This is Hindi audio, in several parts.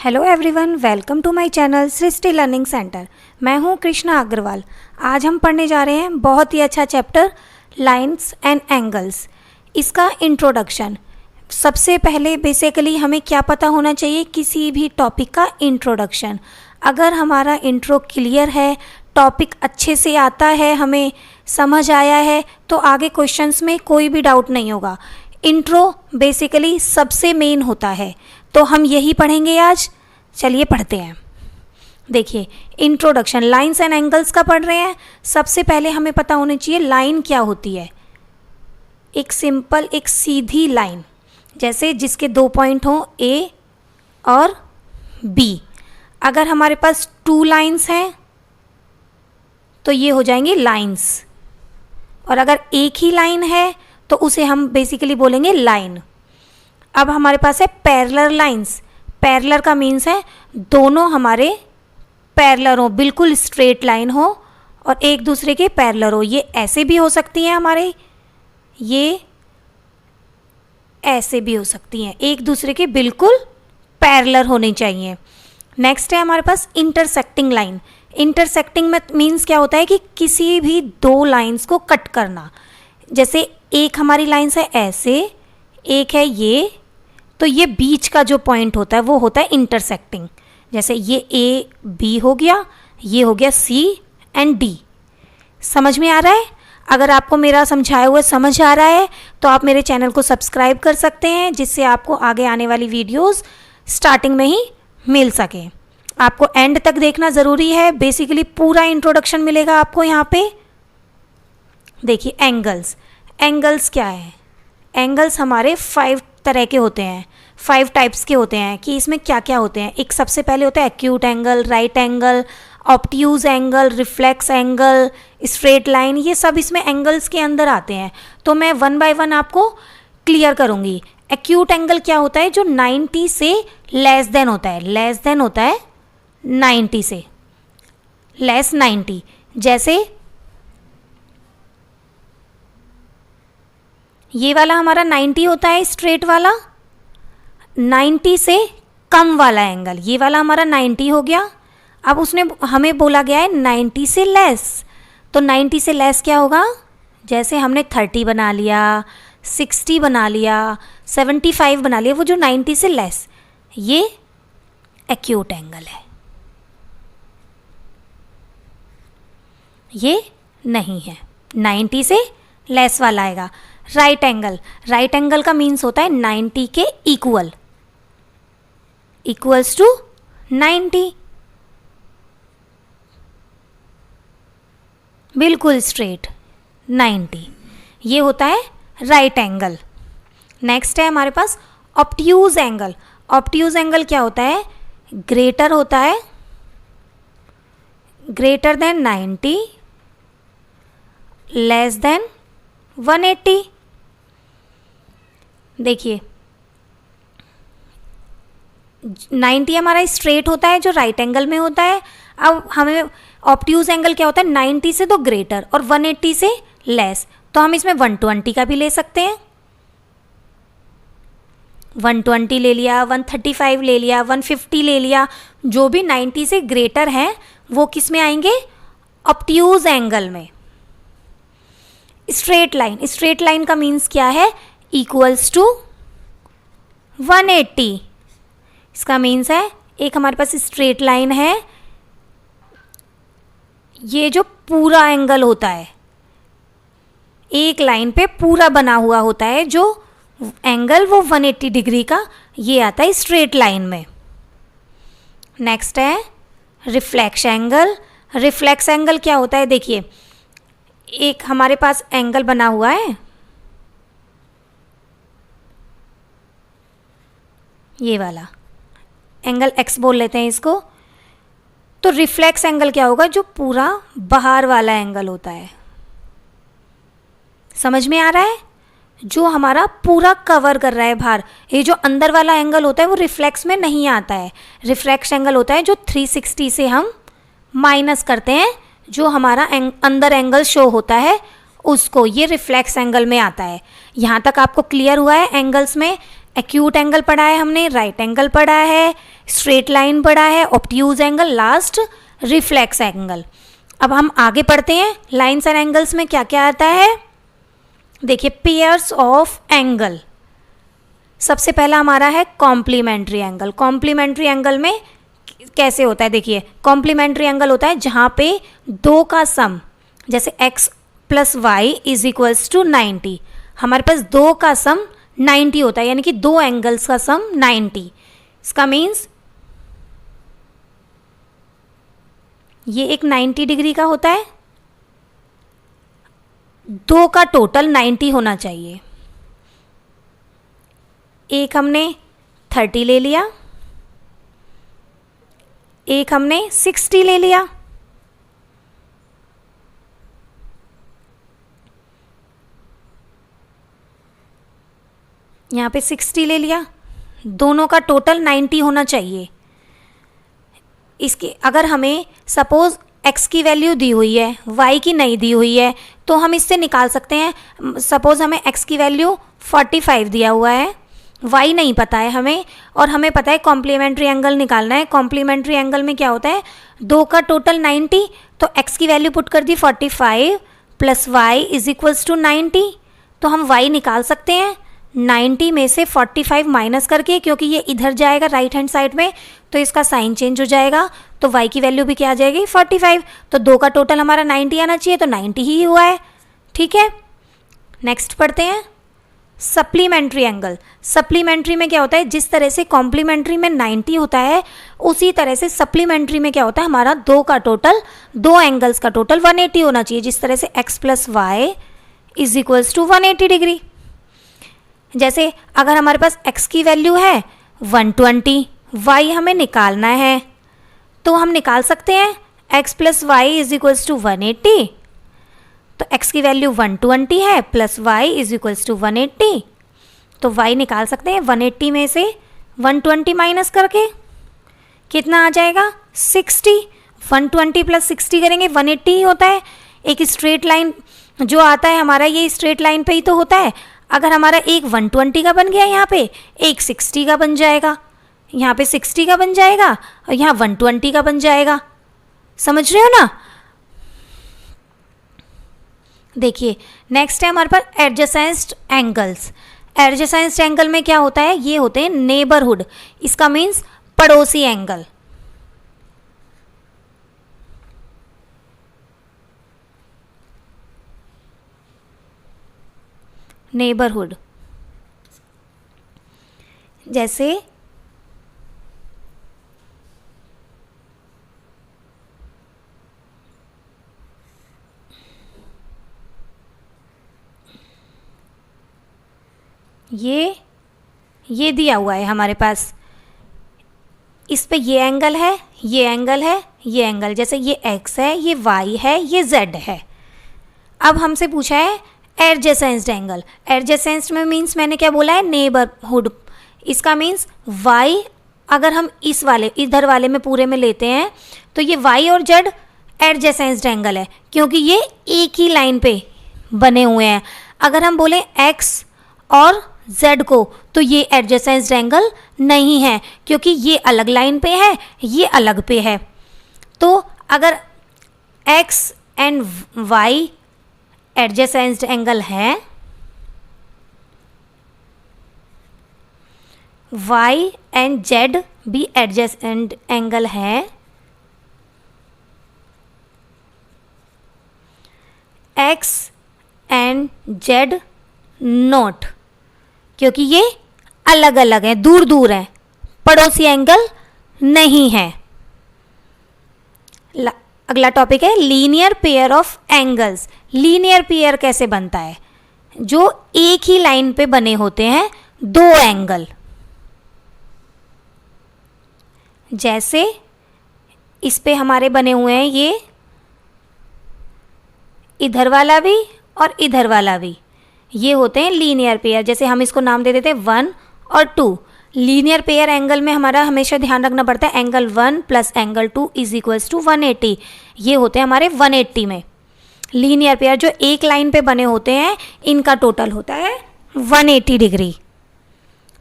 Hello everyone, welcome to my channel Srishti learning centre. मैं हूं कृष्णा अग्रवाल। आज हम पढ़ने जा रहे हैं बहुत ही अच्छा चैप्टर लाइंस एंड एंगल्स। इसका इंट्रोडक्शन। सबसे पहले बेसिकली हमें क्या पता होना चाहिए, किसी भी टॉपिक का इंट्रोडक्शन। अगर हमारा इंट्रो क्लियर है, टॉपिक अच्छे से आता है, हमें समझ आया है, तो आगे क्वेश्चंस में कोई भी डाउट नहीं होगा। इंट्रो बेसिकली सबसे मेन होता है, तो हम यही पढ़ेंगे आज। चलिए पढ़ते हैं। देखिए, इंट्रोडक्शन लाइंस एंड एंगल्स का पढ़ रहे हैं। सबसे पहले हमें पता होना चाहिए लाइन क्या होती है। एक सिंपल, एक सीधी लाइन, जैसे जिसके दो पॉइंट हों ए और बी। अगर हमारे पास टू लाइंस हैं तो ये हो जाएंगी लाइंस, और अगर एक ही लाइन है तो उसे हम बेसिकली बोलेंगे लाइन। अब हमारे पास है पैरेलल लाइंस। पैरेलल का मीन्स है दोनों हमारे पैरेलल हो, बिल्कुल स्ट्रेट लाइन हो और एक दूसरे के पैरेलल हो। ये ऐसे भी हो सकती हैं हमारे, ये ऐसे भी हो सकती हैं, एक दूसरे के बिल्कुल पैरेलल होने चाहिए। नेक्स्ट है हमारे पास इंटरसेक्टिंग लाइन। इंटरसेक्टिंग में मीन्स क्या होता है कि किसी भी दो लाइंस को कट करना। जैसे एक हमारी लाइंस है ऐसे, एक है ये, तो ये बीच का जो पॉइंट होता है वो होता है इंटरसेक्टिंग। जैसे ये ए बी हो गया, ये हो गया सी एंड डी। समझ में आ रहा है? अगर आपको मेरा समझाया हुआ समझ आ रहा है तो आप मेरे चैनल को सब्सक्राइब कर सकते हैं, जिससे आपको आगे आने वाली वीडियोस स्टार्टिंग में ही मिल सके। आपको एंड तक देखना ज़रूरी है। बेसिकली पूरा इंट्रोडक्शन मिलेगा आपको यहाँ पे। देखिए, एंगल्स। एंगल्स क्या है? एंगल्स हमारे 5 तरह के होते हैं, 5 टाइप्स के होते हैं। कि इसमें क्या क्या होते हैं। एक सबसे पहले होता है acute angle, right angle, obtuse angle, reflex angle, straight line. ये सब इसमें एंगल्स के अंदर आते हैं, तो मैं वन बाय वन आपको क्लियर करूँगी। एक्यूट एंगल क्या होता है? जो 90 से लेस देन होता है, लेस देन होता है 90 से, लेस 90। जैसे ये वाला हमारा 90 होता है, स्ट्रेट वाला। 90 से कम वाला एंगल, ये वाला हमारा 90 हो गया। अब उसने हमें बोला गया है 90 से लेस, तो 90 से लेस क्या होगा? जैसे हमने 30 बना लिया, 60 बना लिया, 75 बना लिया, वो जो 90 से लेस, ये एक्यूट एंगल है। ये नहीं है, 90 से लेस वाला आएगा। Right angle. राइट एंगल का मीन्स होता है 90 के इक्वल, इक्वल्स टू 90, बिल्कुल स्ट्रेट 90। ये होता है राइट एंगल। नेक्स्ट है हमारे पास ऑब्ट्यूज एंगल। ऑब्ट्यूज एंगल क्या होता है? ग्रेटर होता है, ग्रेटर देन 90, लेस देन 180। देखिए, 90 हमारा स्ट्रेट होता है, जो राइट एंगल में होता है। अब हमें ऑब्ट्यूज एंगल क्या होता है? 90 से तो ग्रेटर और 180 से लेस, तो हम इसमें 120 का भी ले सकते हैं। 120 ले लिया, 135 ले लिया, 150 ले लिया। जो भी 90 से ग्रेटर हैं वो किस में आएंगे? ऑब्ट्यूज एंगल में। Straight line. स्ट्रेट लाइन का मीन्स क्या है? Equals to 180। इसका मीन्स है एक हमारे पास स्ट्रेट लाइन है, ये जो पूरा एंगल होता है, एक लाइन पे पूरा बना हुआ होता है जो एंगल, वो 180 डिग्री का, ये आता है स्ट्रेट लाइन में। नेक्स्ट है रिफ्लेक्स एंगल। रिफ्लेक्स एंगल क्या होता है? देखिए, एक हमारे पास एंगल बना हुआ है, ये वाला एंगल x बोल लेते हैं इसको। तो रिफ्लेक्स एंगल क्या होगा? जो पूरा बाहर वाला एंगल होता है। समझ में आ रहा है? जो हमारा पूरा कवर कर रहा है बाहर। ये जो अंदर वाला एंगल होता है वो रिफ्लेक्स में नहीं आता है। रिफ्लेक्स एंगल होता है जो 360 से हम माइनस करते हैं, जो हमारा अंदर एंगल शो होता है उसको, ये रिफ्लेक्स एंगल में आता है। यहाँ तक आपको क्लियर हुआ है एंगल्स में? एक्यूट एंगल पढ़ा है हमने, राइट एंगल पढ़ा है, स्ट्रेट लाइन पढ़ा है, obtuse angle, last reflex angle. अब हम आगे पढ़ते हैं लाइन्स एंड एंगल्स में क्या क्या आता है। देखिए पेयर्स ऑफ एंगल, सबसे पहला हमारा है कॉम्प्लीमेंट्री एंगल। कॉम्प्लीमेंट्री एंगल में कैसे होता है, देखिए कॉम्प्लीमेंट्री एंगल होता है जहाँ पे दो का सम, जैसे x plus y is equals to 90, हमारे पास दो का सम 90 होता है, यानी कि दो एंगल्स का सम 90। इसका मीन्स ये एक 90 डिग्री का होता है, दो का टोटल 90 होना चाहिए। एक हमने 30 ले लिया, एक हमने 60 ले लिया। यहाँ पे 60 ले लिया, दोनों का टोटल 90 होना चाहिए। इसके अगर हमें सपोज x की वैल्यू दी हुई है, y की नहीं दी हुई है, तो हम इससे निकाल सकते हैं। सपोज हमें x की वैल्यू 45 दिया हुआ है, y नहीं पता है हमें, और हमें पता है कॉम्प्लीमेंट्री एंगल निकालना है। कॉम्प्लीमेंट्री एंगल में क्या होता है, दो का टोटल 90, तो x की वैल्यू पुट कर दी 45 plus y is equals to 90, तो हम y निकाल सकते हैं 90 में से 45 माइनस करके, क्योंकि ये इधर जाएगा राइट हैंड साइड में, तो इसका साइन चेंज हो जाएगा, तो y की वैल्यू भी क्या आ जाएगी 45। तो दो का टोटल हमारा 90 आना चाहिए, तो 90 ही हुआ है। ठीक है, नेक्स्ट पढ़ते हैं सप्लीमेंट्री एंगल। सप्लीमेंट्री में क्या होता है, जिस तरह से कॉम्प्लीमेंट्री में 90 होता है, उसी तरह से सप्लीमेंट्री में क्या होता है, हमारा दो का टोटल, दो एंगल्स का टोटल 180 होना चाहिए। जिस तरह से x plus y is equals to 180 degree. जैसे अगर हमारे पास x की वैल्यू है 120, y हमें निकालना है, तो हम निकाल सकते हैं x plus y is equals to 180। तो x की वैल्यू 120 है, plus y is equals to 180, तो y निकाल सकते हैं 180 में से 120 माइनस करके, कितना आ जाएगा 60। 120 प्लस 60 करेंगे 180 ही होता है। एक स्ट्रेट लाइन जो आता है हमारा, ये स्ट्रेट लाइन पे ही तो होता है। अगर हमारा एक 120 का बन गया, यहाँ पे एक 60 का बन जाएगा, यहाँ पे 60 का बन जाएगा, और यहाँ 120 का बन जाएगा। समझ रहे हो ना। देखिए नेक्स्ट है हमारे पास एडजेसेंट एंगल्स। एडजेसेंट एंगल में क्या होता है, ये होते हैं नेबरहुड, इसका मीन्स पड़ोसी एंगल। नेबरहुड, जैसे ये दिया हुआ है हमारे पास, इस पे ये एंगल है, ये एंगल है, ये एंगल, जैसे ये x है, ये y है, ये z है। अब हमसे पूछा है एडजेसेंट एंगल। एडजेसेंट में मीन्स मैंने क्या बोला है, नेबरहुड। इसका मीन्स y अगर हम इस वाले इधर वाले में पूरे में लेते हैं, तो ये y और z एडजेसेंट एंगल है, क्योंकि ये एक ही लाइन पे बने हुए हैं। अगर हम बोले x और z को, तो ये एडजेसेंट एंगल नहीं है, क्योंकि ये अलग लाइन पे है, ये अलग पे है। तो अगर x and y adjacent angle है, y एंड z भी एडजेसेंट एंगल है, x एंड z नॉट, क्योंकि ये अलग अलग है, दूर दूर है, पड़ोसी एंगल नहीं है। अगला टॉपिक है linear pair of angles. Linear pair कैसे बनता है, जो एक ही लाइन पे बने होते हैं दो एंगल। जैसे इस पे हमारे बने हुए हैं ये इधर वाला भी और इधर वाला भी, ये होते हैं लीनियर पेयर। जैसे हम इसको नाम दे देते हैं 1 और 2। लीनियर पेयर एंगल में हमारा हमेशा ध्यान रखना पड़ता है angle 1 plus angle 2 is equals to 180। ये होते हैं हमारे 180 में। लीनियर पेयर जो एक लाइन पे बने होते हैं, इनका टोटल होता है 180 डिग्री।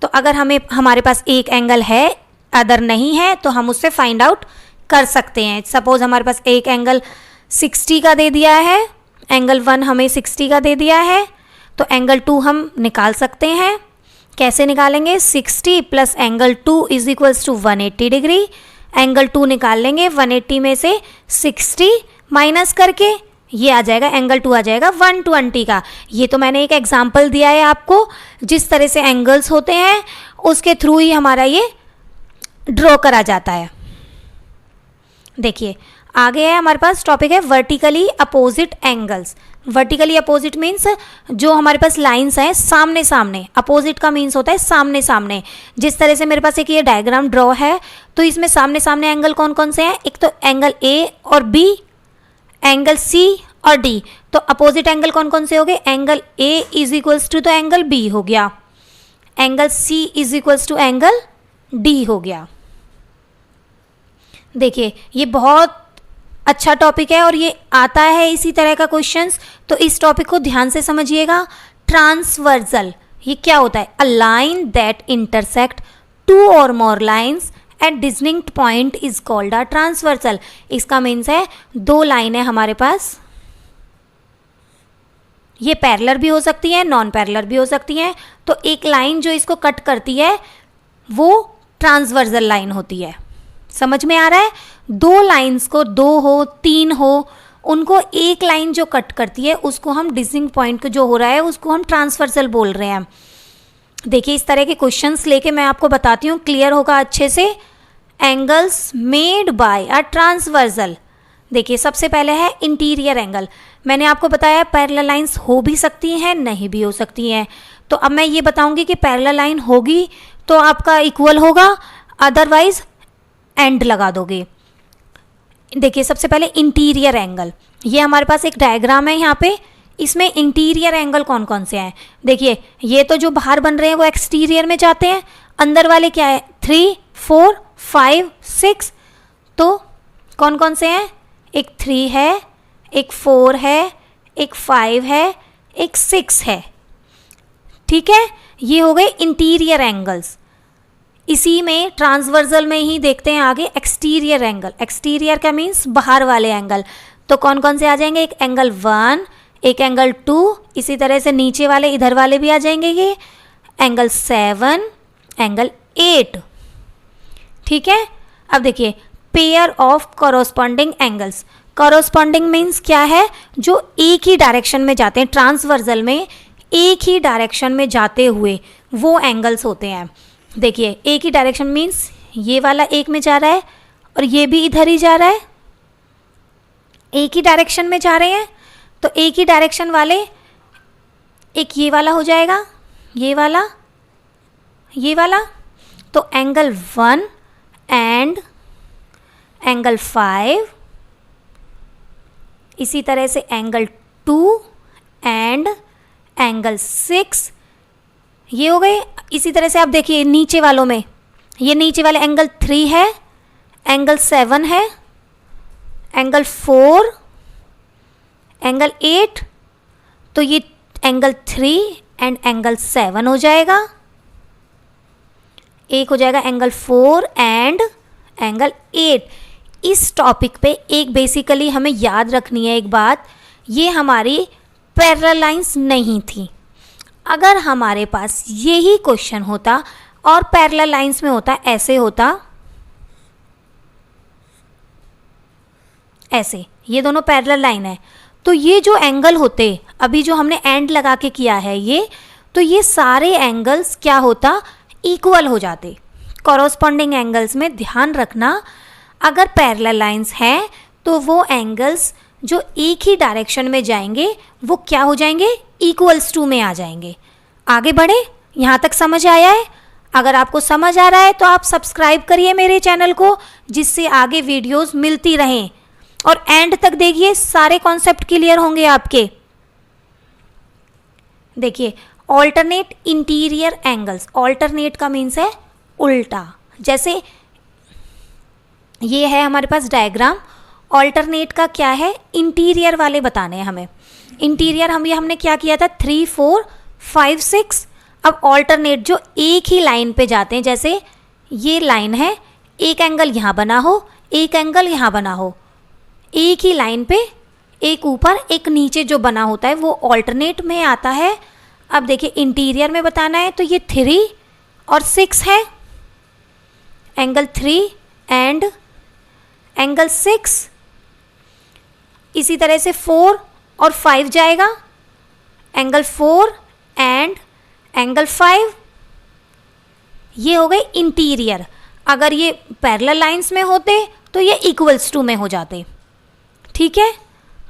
तो अगर हमारे पास एक एंगल है अदर नहीं है तो हम उससे फाइंड आउट कर सकते हैं। सपोज हमारे पास एक एंगल 60 का दे दिया है, एंगल 1 हमें 60 का दे दिया है, तो एंगल 2 हम निकाल सकते हैं। कैसे निकालेंगे? 60 plus angle 2 is equals to 180 degree. Angle 2 निकाल लेंगे, 180 में से 60 माइनस करके ये आ जाएगा, एंगल 2 आ जाएगा 120 का। ये तो मैंने एक एग्जांपल दिया है आपको, जिस तरह से एंगल्स होते हैं उसके थ्रू ही हमारा ये ड्रॉ करा जाता है। देखिए आगे है हमारे पास टॉपिक है vertically opposite angles. Vertically opposite means जो हमारे पास लाइंस हैं सामने सामने, अपोजिट का मीन्स होता है सामने सामने। जिस तरह से मेरे पास एक ये डायग्राम ड्रॉ है तो इसमें सामने सामने एंगल कौन कौन से हैं? एक तो एंगल ए और बी, एंगल सी और डी। तो अपोजिट एंगल कौन कौन से हो गए? Angle A is equals to तो एंगल बी हो गया, angle C is equals to angle D हो गया। देखिए ये बहुत अच्छा टॉपिक है और ये आता है इसी तरह का क्वेश्चंस, तो इस टॉपिक को ध्यान से समझिएगा। ट्रांसवर्सल ये क्या होता है? A line that intersect two और more lines at distinct point is called a transversal. इसका मीन्स है दो लाइनें हमारे पास, ये पैरेलल भी हो सकती हैं, नॉन पैरेलल भी हो सकती हैं। तो एक लाइन जो इसको कट करती है वो ट्रांसवर्सल लाइन होती है। समझ में आ रहा है? दो लाइंस को, दो हो तीन हो, उनको एक लाइन जो कट करती है उसको हम डिस्टिंक्ट पॉइंट जो हो रहा है उसको हम ट्रांसवर्सल बोल रहे हैं। देखिए इस तरह के क्वेश्चंस लेके मैं आपको बताती हूँ, क्लियर होगा अच्छे से। Angles made by a transversal. देखिए सबसे पहले है इंटीरियर एंगल। मैंने आपको बताया पैरेलल लाइंस हो भी सकती हैं, नहीं भी हो सकती हैं। तो अब मैं ये बताऊंगी कि पैरेलल लाइन होगी तो आपका इक्वल होगा, अदरवाइज एंड लगा दोगे। देखिए सबसे पहले इंटीरियर एंगल, ये हमारे पास एक डायग्राम है यहाँ पे, इसमें इंटीरियर एंगल कौन कौन से हैं? देखिए ये तो जो बाहर बन रहे हैं वो एक्सटीरियर में जाते हैं, अंदर वाले क्या है? 3, 4, 5, 6। तो कौन कौन से हैं? एक 3 है, एक 4 है, एक 5 है, एक 6 है। ठीक है, ये हो गए इंटीरियर एंगल्स। इसी में ट्रांसवर्सल में ही देखते हैं आगे एक्सटीरियर एंगल। एक्सटीरियर का मीन्स बाहर वाले एंगल। तो कौन कौन से आ जाएंगे? एक एंगल 1, एक एंगल 2, इसी तरह से नीचे वाले इधर वाले भी आ जाएंगे, ये एंगल 7, एंगल 8। ठीक है, अब देखिए pair of corresponding angles. Corresponding means क्या है? जो एक ही डायरेक्शन में जाते हैं, ट्रांसवर्सल में एक ही डायरेक्शन में जाते हुए वो एंगल्स होते हैं। देखिए एक ही डायरेक्शन मीन्स ये वाला एक में जा रहा है और ये भी इधर ही जा रहा है, एक ही डायरेक्शन में जा रहे हैं। तो एक ही डायरेक्शन वाले, एक ये वाला हो जाएगा, ये वाला, ये वाला। तो एंगल 1 एंड एंगल 5, इसी तरह से एंगल 2 एंड एंगल 6, ये हो गए। इसी तरह से आप देखिए नीचे वालों में, ये नीचे वाले एंगल 3 है, एंगल 7 है, एंगल 4, एंगल 8। तो ये एंगल 3 एंड एंगल 7 हो जाएगा। एक हो जाएगा एंगल 4 एंड एंगल 8। इस टॉपिक पे एक बेसिकली हमें याद रखनी है एक बात, ये हमारी पैरेलल लाइंस नहीं थी। अगर हमारे पास यही क्वेश्चन होता और पैरेलल लाइंस में होता, ऐसे होता, ऐसे, ये दोनों पैरेलल लाइन है, तो ये जो एंगल होते, अभी जो हमने एंड लगा के किया है ये, तो ये सारे एंगल्स क्या होता? इक्वल हो जाते। कॉरस्पॉन्डिंग एंगल्स में ध्यान रखना, अगर पैरेलल लाइंस हैं तो वो एंगल्स जो एक ही डायरेक्शन में जाएंगे वो क्या हो जाएंगे? इक्वल्स टू में आ जाएंगे। आगे बढ़े, यहाँ तक समझ आया है? अगर आपको समझ आ रहा है तो आप सब्सक्राइब करिए मेरे चैनल को, जिससे आगे वीडियोस मिलती रहें, और एंड तक देखिए, सारे कॉन्सेप्ट क्लियर होंगे आपके। देखिए ऑल्टरनेट इंटीरियर एंगल्स। ऑल्टरनेट का मीन्स है उल्टा। जैसे ये है हमारे पास डायग्राम, ऑल्टरनेट का क्या है? इंटीरियर वाले बताने हैं हमें। इंटीरियर हमने क्या किया था? 3, 4, 5, 6। अब ऑल्टरनेट जो एक ही लाइन पे जाते हैं, जैसे ये लाइन है, एक एंगल यहाँ बना हो, एक एंगल यहाँ बना हो, एक ही लाइन पे एक ऊपर एक नीचे जो बना होता है वो ऑल्टरनेट में आता है। अब देखिए इंटीरियर में बताना है तो ये 3 और 6 है, एंगल 3 एंड एंगल 6। इसी तरह से 4 और 5 जाएगा, एंगल 4 एंड एंगल 5। ये हो गए इंटीरियर। अगर ये पैरेलल लाइंस में होते तो ये इक्वल्स टू में हो जाते। ठीक है,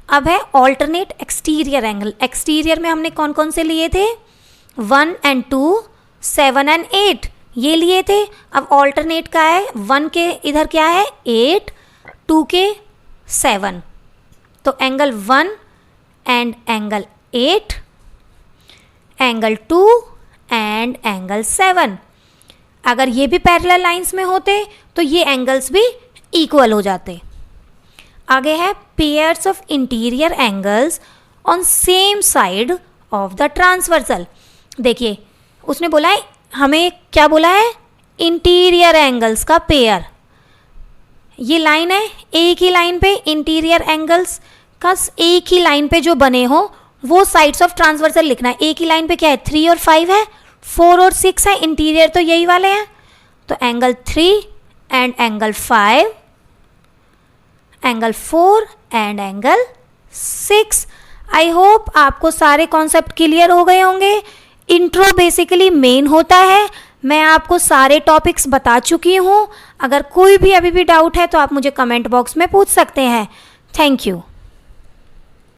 अब है ऑल्टरनेट एक्सटीरियर एंगल। एक्सटीरियर में हमने कौन कौन से लिए थे? 1 and 2, 7 and 8 ये लिए थे। अब ऑल्टरनेट का है 1 के इधर क्या है 8, 2 के 7, तो angle 1 and angle 8, angle 2 and angle 7। अगर ये भी पैरेलल लाइंस में होते तो ये एंगल्स भी इक्वल हो जाते। आगे है pairs of interior angles on same side of the transversal. देखिए उसने बोला है, हमें क्या बोला है? इंटीरियर एंगल्स का पेयर। ये लाइन है, एक ही लाइन पे इंटीरियर एंगल्स का एक ही लाइन पे जो बने हो वो साइड्स ऑफ ट्रांसवर्सल लिखना है। एक ही लाइन पे क्या है 3 और 5 है, 4 और 6 है, इंटीरियर तो यही वाले हैं। तो angle 3 and angle 5, angle 4 and angle 6। I hope आपको सारे कॉन्सेप्ट क्लियर हो गए होंगे। इंट्रो बेसिकली मेन होता है, मैं आपको सारे टॉपिक्स बता चुकी हूँ। अगर कोई भी अभी भी डाउट है तो आप मुझे कमेंट बॉक्स में पूछ सकते हैं। Thank you.